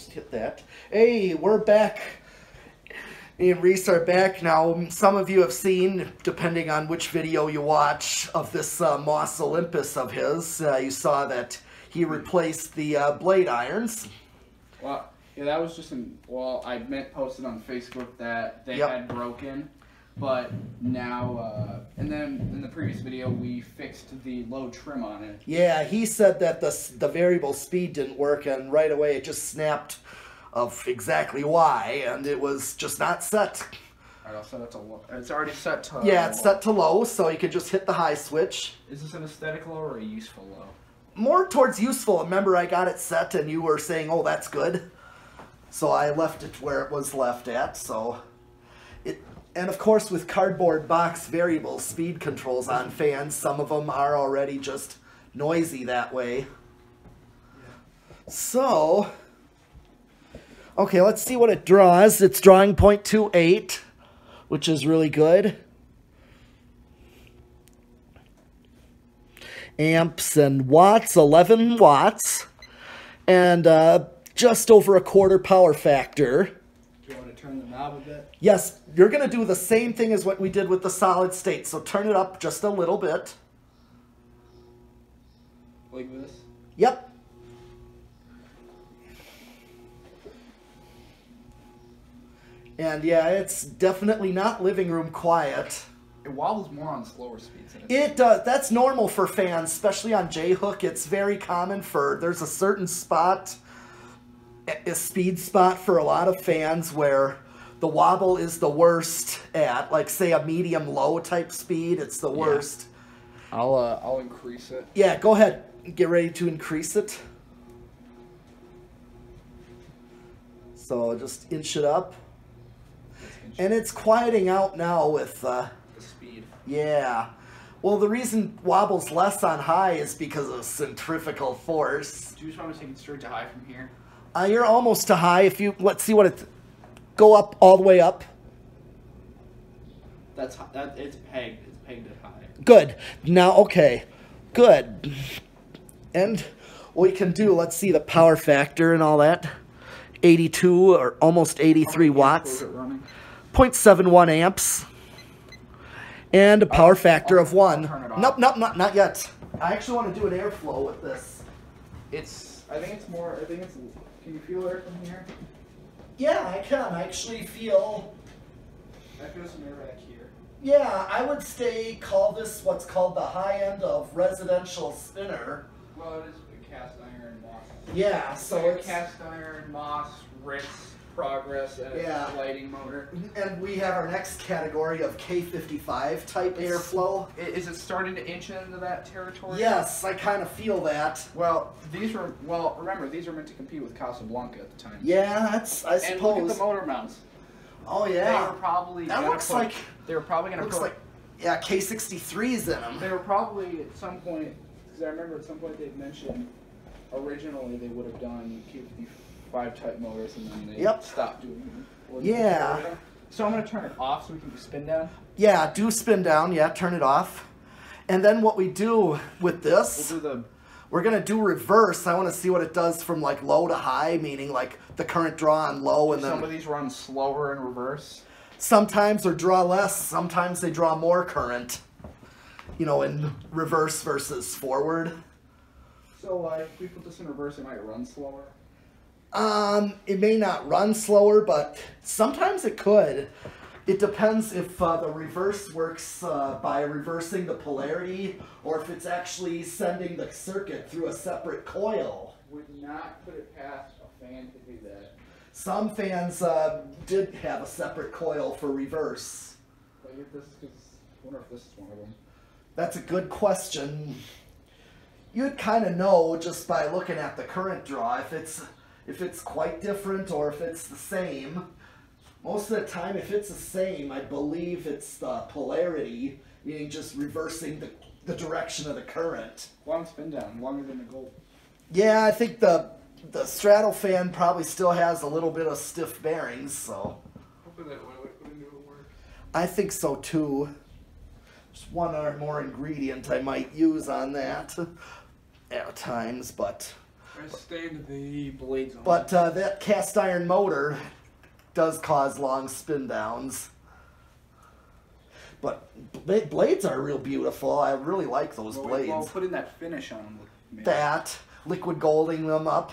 just hit that. Hey, we're back. Me and Reece are back now. Some of you have seen, depending on which video you watch, of this Moss Olympus of his. You saw that he replaced the blade irons. Well, yeah, that was just well, I meant posted on Facebook that they had broken, but now, and then in the previous video we fixed the low trim on it. Yeah, he said that the variable speed didn't work, and right away it just snapped of exactly why, and it was just not set. Alright, I'll set it to low. It's already set to Yeah, it's set to low, so you can just hit the high switch. Is this an aesthetic low or a useful low? More towards useful. Remember, I got it set and you were saying, oh, that's good. So I left it where it was left at, so it. And of course, with cardboard box variable speed controls on fans, some of them are already just noisy that way. So, okay, let's see what it draws. It's drawing 0.28, which is really good. Amps and watts, 11 watts. And just over a quarter power factor. Do you want to turn the knob a bit? Yes, you're going to do the same thing as what we did with the solid state. So turn it up just a little bit. Like this? Yep. And yeah, it's definitely not living room quiet. It wobbles more on slower speeds. It does. That's normal for fans, especially on J-hook. It's very common there's a certain spot, a speed spot for a lot of fans where the wobble is the worst at, like say a medium-low type speed. It's the worst. I'll increase it. Yeah, go ahead. Get ready to increase it. So just inch it up. And it's quieting out now with the speed. Yeah. Well, the reason wobbles less on high is because of centrifugal force. Do you just want to take it straight to high from here? You're almost to high. If you let's see what it go up all the way up. It's pegged. It's pegged at high. Good. Now, okay. Good. And what we can do, let's see the power factor and all that. 82 or almost 83 watts. 0.71 amps. And a power factor of 1. Nope, not yet. I actually want to do an airflow with this. I think it's, can you feel air from here? Yeah, I can. I actually feel... I feel some air back here. Yeah, I would call this what's called the high end of residential spinner. Well, it is a cast iron Moss. Yeah, so it's... cast iron Moss, Reece'e, Progress, and a lighting motor. And we have our next category of K55 type airflow. Is it starting to inch into that territory? Yes, I kind of feel that. Well, remember, these were meant to compete with Casablanca at the time. Yeah, I suppose. And look at the motor mounts. Oh, yeah. They were probably that looks like... They were probably going to put... yeah, K63s in them. They were probably at some point, because I remember at some point they'd mentioned originally they would have done K55 type motors and then they stopped doing them. Yeah. So I'm going to turn it off so we can do spin down? Yeah, do spin down. Yeah, turn it off. And then what we do with this... We're going to do reverse. I want to see what it does from like low to high, meaning like the current draw on low and then... Some of these run slower in reverse? Sometimes or draw less. Sometimes they draw more current. You know, in reverse versus forward. So if we put this in reverse, it might run slower? It may not run slower, but sometimes it could. It depends if the reverse works by reversing the polarity or if it's actually sending the circuit through a separate coil. Would not put it past a fan to do that. Some fans did have a separate coil for reverse. I wonder if this is one of them. That's a good question. You'd kind of know just by looking at the current draw if it's quite different or if it's the same. Most of the time, if it's the same, I believe it's the polarity, meaning just reversing the direction of the current. Long spin down, longer than the gold. Yeah, I think the straddle fan probably still has a little bit of stiff bearings, so. Hopefully that will work. I think so too. Just one more ingredient I might use on that at times, but Press stay into the blades on. But that cast iron motor does cause long spin downs. But blades are real beautiful. I really like those blades. Well, putting that finish on them. Maybe. That, liquid golding them up,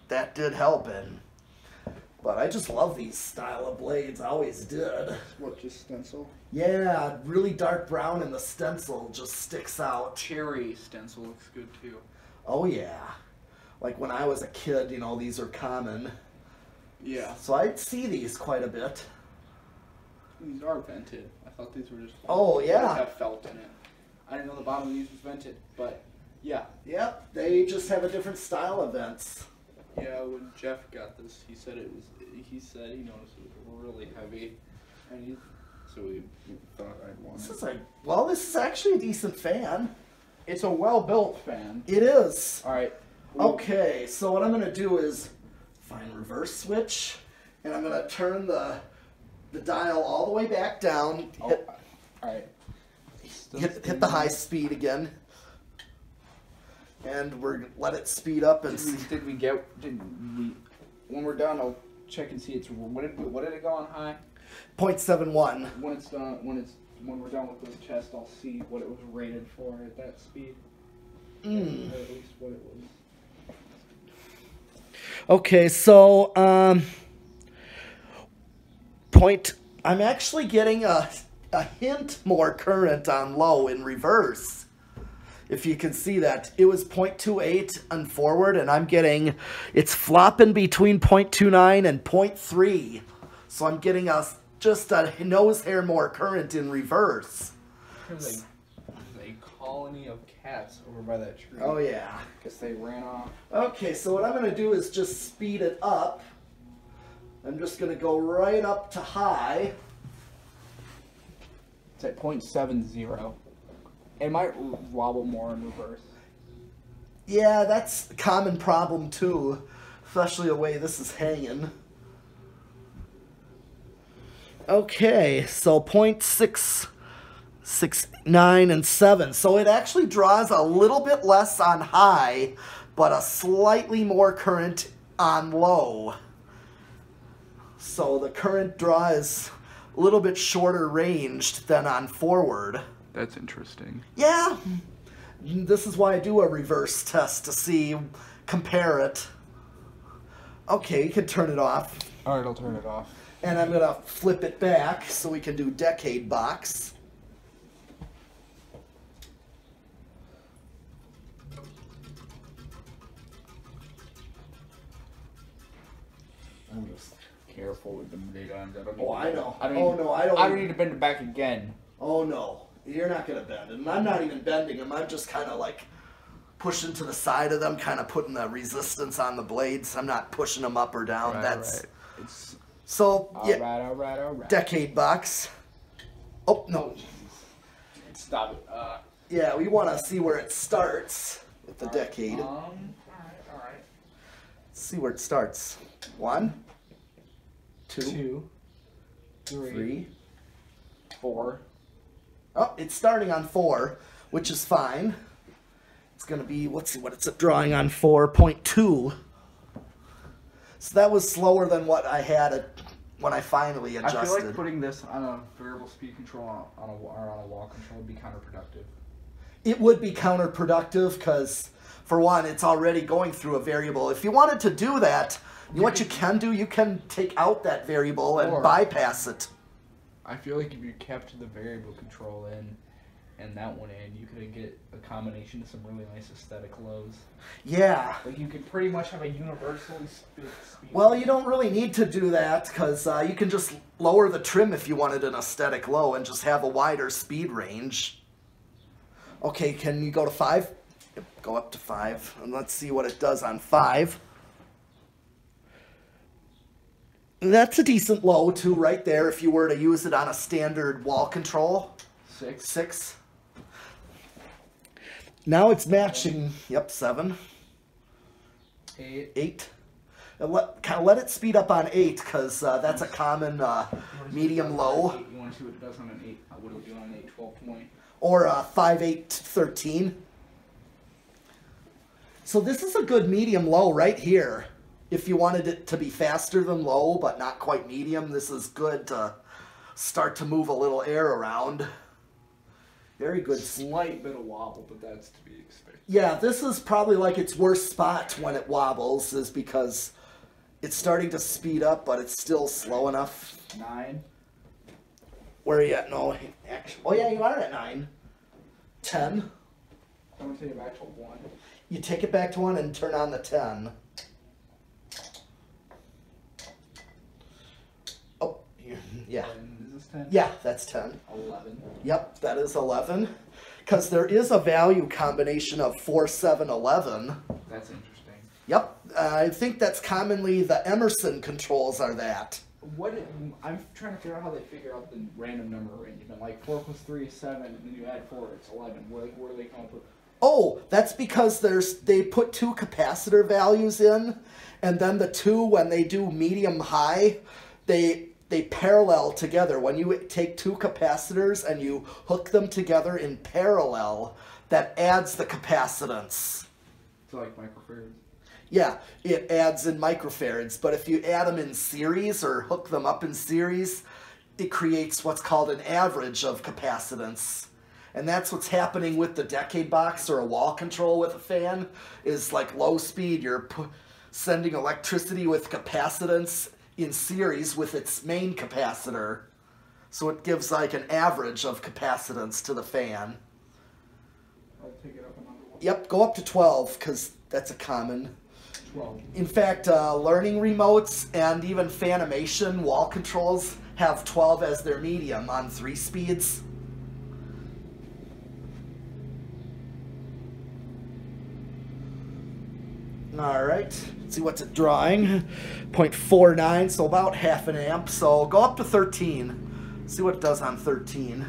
that did help in. But I just love these style of blades. I always did. What, just stencil? Yeah, really dark brown and the stencil just sticks out. Cherry stencil looks good too. Oh yeah. Like when I was a kid, you know, these are common. Yeah. So I'd see these quite a bit. These are vented. I thought these were just... Oh yeah. Have felt in it. I didn't know the bottom of these was vented, but yeah. Yep, they just have a different style of vents. Yeah, when Jeff got this, he said it was. He said he noticed it was really heavy, and so we thought I'd want it. This is this is actually a decent fan. It's a well-built fan. It is. All right. Okay, so what I'm gonna do is find reverse switch, and I'm gonna turn the dial all the way back down. All right. Hit the high speed again. And let it speed up and see. When we're done, I'll check and see what did it go on high? 0.71. When it's done, when we're done with this test, I'll see what it was rated for at that speed. Or at least what it was. Okay, so I'm actually getting a hint more current on low in reverse. If you can see that, it was 0.28 on forward, and I'm getting, it's flopping between 0.29 and 0.3. So I'm getting just a nose hair more current in reverse. There's a colony of cats over by that tree. Oh yeah. Guess they ran off. Okay, so what I'm going to do is just speed it up. I'm just going to go right up to high. It's at 0.70. It might wobble more in reverse. Yeah, that's a common problem too, especially the way this is hanging. Okay, so 0.669 and 7. So it actually draws a little bit less on high, but a slightly more current on low. So the current draw is a little bit shorter ranged than on forward. That's interesting. Yeah. This is why I do a reverse test to compare it. Okay, you can turn it off. All right, I'll turn it off. And I'm going to flip it back so we can do decade box. I'm just careful with the big arms. I know. I don't need to bend it back again. Oh no. You're not going to bend it. And I'm not even bending them. I'm just kind of like pushing to the side of them, kind of putting the resistance on the blades. I'm not pushing them up or down. Right. So, yeah. All right. Decade box. Oh, no. Oh, stop it. Yeah, we want to see where it starts with the decade. All right. Let's see where it starts. 1, 2, 3, 4. Oh, it's starting on 4, which is fine. It's going to be, let's see what it's drawing on 4.2. So that was slower than what I had when I finally adjusted. I feel like putting this on a variable speed control on a wall control would be counterproductive. It would be counterproductive because, for one, it's already going through a variable. If you wanted to do that, what you can do, you can take out that variable and bypass it. I feel like if you kept the variable control in and that one in, you could get a combination of some really nice aesthetic lows. Yeah. Like you could pretty much have a universally speed. Well, you don't really need to do that because you can just lower the trim if you wanted an aesthetic low and just have a wider speed range. Okay, can you go to 5? Yep, go up to 5 and let's see what it does on 5. That's a decent low too right there if you were to use it on a standard wall control. 6. Now it's matching, yep, 7. 8. And let it speed up on 8 because that's a common medium low. You want to see what it does on an 8? What do we do on an 8, 12 point? Or 5, 8, 13. So this is a good medium-low right here. If you wanted it to be faster than low, but not quite medium, this is good to start to move a little air around. Very good. Slight bit of wobble, but that's to be expected. Yeah, this is probably like its worst spot when it wobbles, is because it's starting to speed up, but it's still slow enough. 9. Where are you at? No, actually. Oh, yeah, you are at 9. 10. I'm going to take it back to 1. You take it back to 1 and turn on the 10. Oh, yeah. And is this 10? Yeah, that's 10. 11. Yep, that is 11. Because there is a value combination of 4, 7, 11. That's interesting. Yep, I think that's commonly the Emerson controls are that. I'm trying to figure out how they figure out the random number arrangement. Like 4 plus 3 is 7, and then you add 4, it's 11. Where do they come up with? Oh, that's because they put 2 capacitor values in, and then the 2, when they do medium high, they parallel together. When you take 2 capacitors and you hook them together in parallel, that adds the capacitance. So like microfarads? Yeah, it adds in microfarads, but if you add them in series or hook them up in series, it creates what's called an average of capacitance. And that's what's happening with the decade box or a wall control with a fan, is like low speed, you're sending electricity with capacitance in series with its main capacitor. So it gives like an average of capacitance to the fan. I'll take it up another one. Yep, go up to 12, because that's a common. 12. In fact, learning remotes and even Fanimation wall controls have 12 as their medium on 3 speeds. Alright, let's see what's it drawing. 0.49, so about half an amp. So go up to 13. See what it does on 13.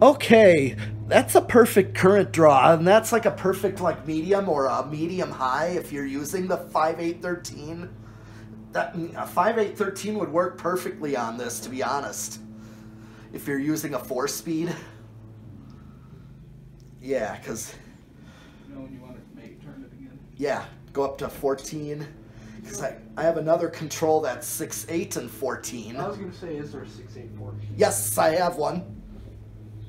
Okay, that's a perfect current draw, and that's like a perfect like medium or a medium high if you're using the 5813. That 5813 would work perfectly on this, to be honest. If you're using a 4-speed. Yeah, because... You know when you want to turn it again? Yeah, go up to 14. Because I have another control that's 6, 8, and 14. I was going to say, is there a 6, 8, 14? Yes, I have one.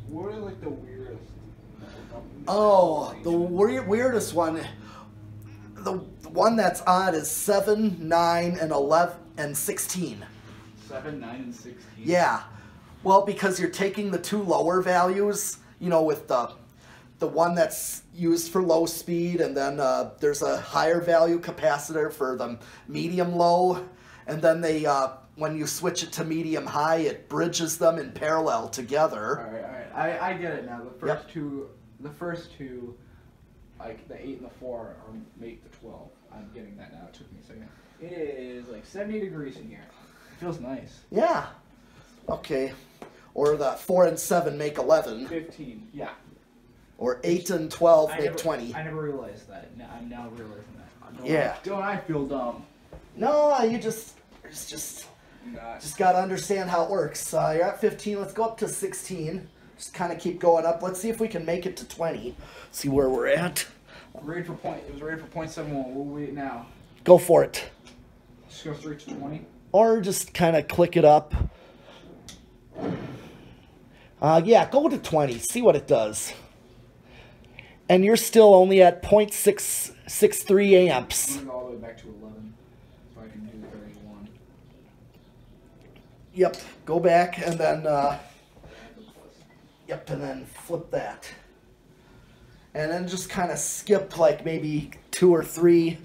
What are like the weirdest? Oh, the weirdest one. The one that's odd is 7, 9, and 11, and 16. 7, 9, and 16? Yeah. Well, because you're taking the 2 lower values, you know, with the one that's used for low speed, and then there's a higher value capacitor for the medium low, and then they when you switch it to medium high, it bridges them in parallel together. All right. I get it now. The first two, like the 8 and the 4, make the 12. I'm getting that now. It took me a second. It is like 70 degrees in here. It feels nice. Yeah. Okay. Or the 4 and 7 make 11. 15. Yeah. Or 8 and 12 make 20. I never realized that. I'm now realizing that. Yeah. Don't I feel dumb? No, you just got to understand how it works. You're at 15. Let's go up to 16. Just kind of keep going up. Let's see if we can make it to 20. See where we're at. It was rated for 0.71. We'll wait now. Go for it. Just go straight to 20. Or just kind of click it up. Yeah, go to 20. See what it does. And you're still only at 0.663 amps. I'm going to go all the way back to 11 so I can do 31. Yep, go back and then, yep, and then flip that. And then just kind of skip like maybe 2 or 3,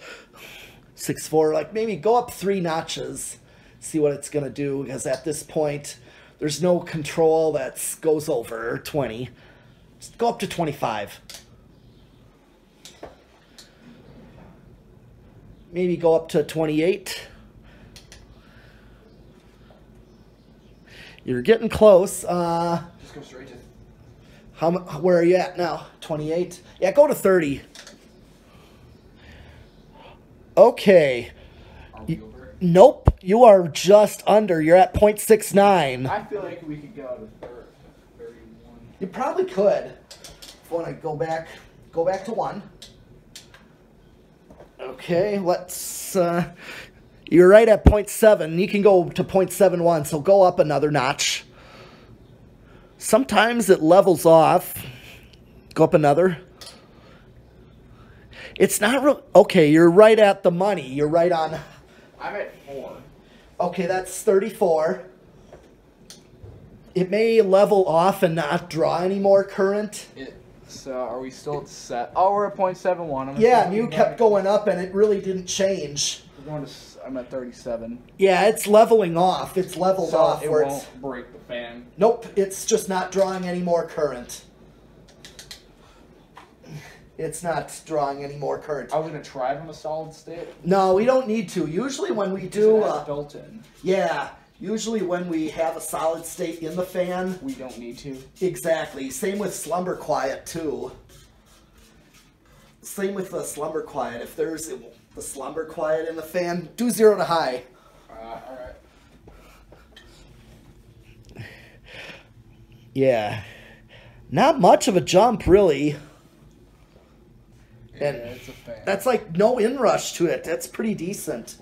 6, 4, like maybe go up 3 notches. See what it's going to do, because at this point, there's no control that goes over 20. Just go up to 25. Maybe go up to 28. You're getting close. Just go straight to... Where are you at now? 28? Yeah, go to 30. Okay. Are we over? Nope. You are just under. You're at 0.69. I feel like we could go to 31. You probably could. If you want to go back go back to 1. Okay, let's, you're right at 0.7. You can go to 0.71, so go up another notch. Sometimes it levels off. Go up another. It's not real. Okay, you're right at the money. You're right on. I'm at 4. Okay, that's 34. It may level off and not draw any more current. So are we still at set? Oh, we're at 0.71. Yeah, and you kept going up and it really didn't change. We're going to, I'm at 37. Yeah, it's leveling off. It's leveled off. It won't break the fan. Nope, it's just not drawing any more current. It's not drawing any more current. Are we going to try from a solid state? No, we don't need to. Usually when we do... built in. Yeah, usually when we have a solid state in the fan... We don't need to. Exactly. Same with slumber quiet, too. Same with the slumber quiet. If there's the slumber quiet in the fan, do 0 to high. Alright. Yeah. Not much of a jump, really. Yeah, And it's a fan. that's like no inrush to it. That's pretty decent.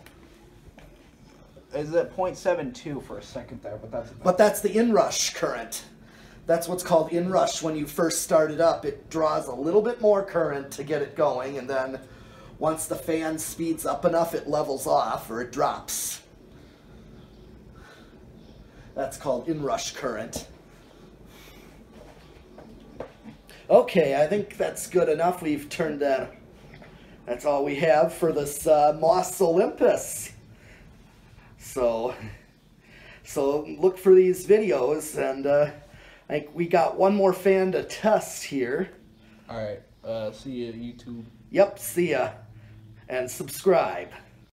Is it 0.72 for a second there, But that's the inrush current. That's what's called inrush when you first start it up. It draws a little bit more current to get it going, and then once the fan speeds up enough, it levels off or it drops. That's called inrush current. Okay, I think that's good enough. We've turned that. That's all we have for this Moss Olympus. So look for these videos, and I think we got one more fan to test here. Alright, see you, YouTube. Yep, see ya. And subscribe.